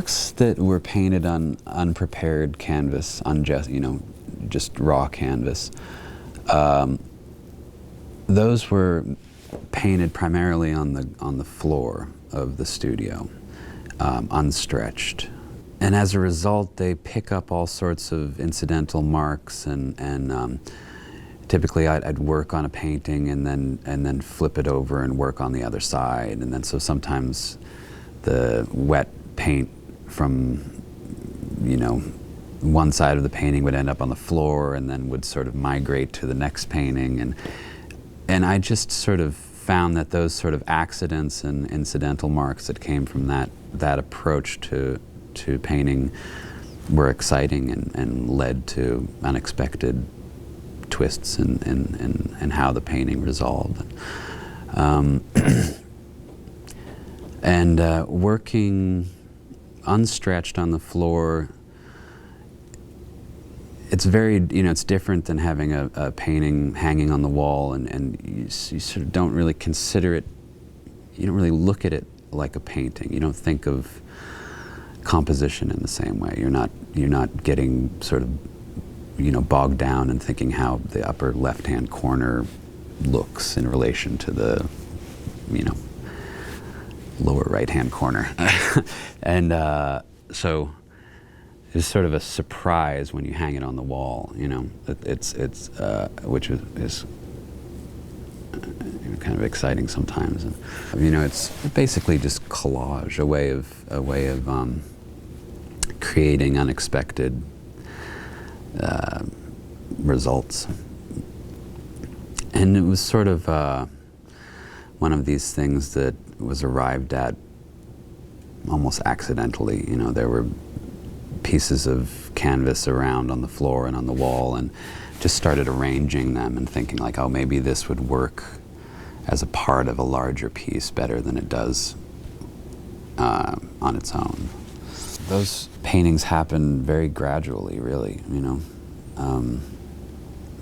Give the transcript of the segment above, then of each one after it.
works that were painted on unprepared canvas, just raw canvas, those were painted primarily on the floor of the studio, unstretched. And as a result, they pick up all sorts of incidental marks, and typically I'd work on a painting and then flip it over and work on the other side, and then so sometimes the wet paint from one side of the painting would end up on the floor and then would sort of migrate to the next painting, and I just sort of found that those sort of accidents and incidental marks that came from that approach to painting were exciting and led to unexpected twists in how the painting resolved. And working unstretched on the floor, it's very, it's different than having a painting hanging on the wall, and you sort of don't really consider it, you don't really look at it like a painting. You don't think of composition in the same way. You're not getting sort of, bogged down and thinking how the upper left-hand corner looks in relation to the, lower right-hand corner. And so it's sort of a surprise when you hang it on the wall, it's which is kind of exciting sometimes. And, it's basically just collage, a way of creating unexpected results. And it was sort of one of these things that was arrived at almost accidentally. There were pieces of canvas around on the floor and on the wall, and just started arranging them and thinking like, oh, maybe this would work as a part of a larger piece better than it does on its own. Those paintings happen very gradually, really, and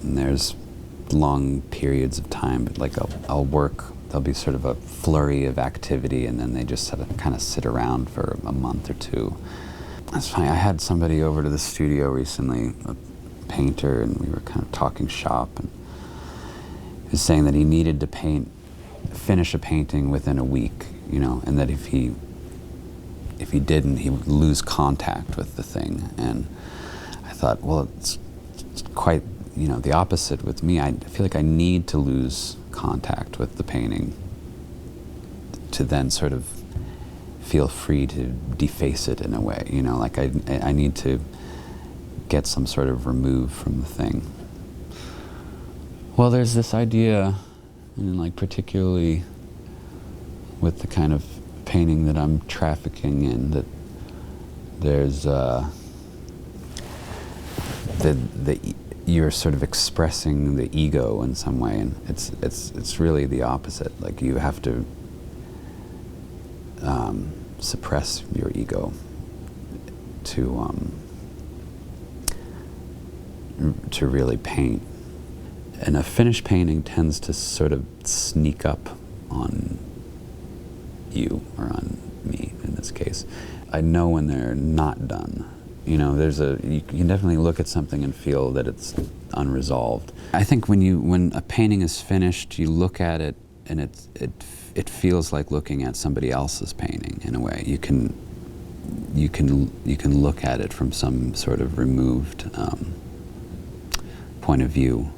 there's long periods of time, but like I'll work, there'll be sort of a flurry of activity, and then they just sort of kind of sit around for a month or two. That's funny, I had somebody over to the studio recently, a painter, and we were kind of talking shop, and he was saying that he needed to finish a painting within a week, and that if he didn't, he would lose contact with the thing. And I thought, well, it's quite, the opposite with me. I feel like I need to lose contact with the painting to then sort of feel free to deface it in a way, like I need to get some sort of remove from the thing. Well, there's this idea, like particularly with the kind of painting that I'm trafficking in, that there's you're sort of expressing the ego in some way, and it's really the opposite. Like you have to suppress your ego to really paint. And a finished painting tends to sort of sneak up on you, or on me in this case. I know when they're not done. You can definitely look at something and feel that it's unresolved. I think when a painting is finished, you look at it and it feels like looking at somebody else's painting in a way. You can look at it from some sort of removed point of view.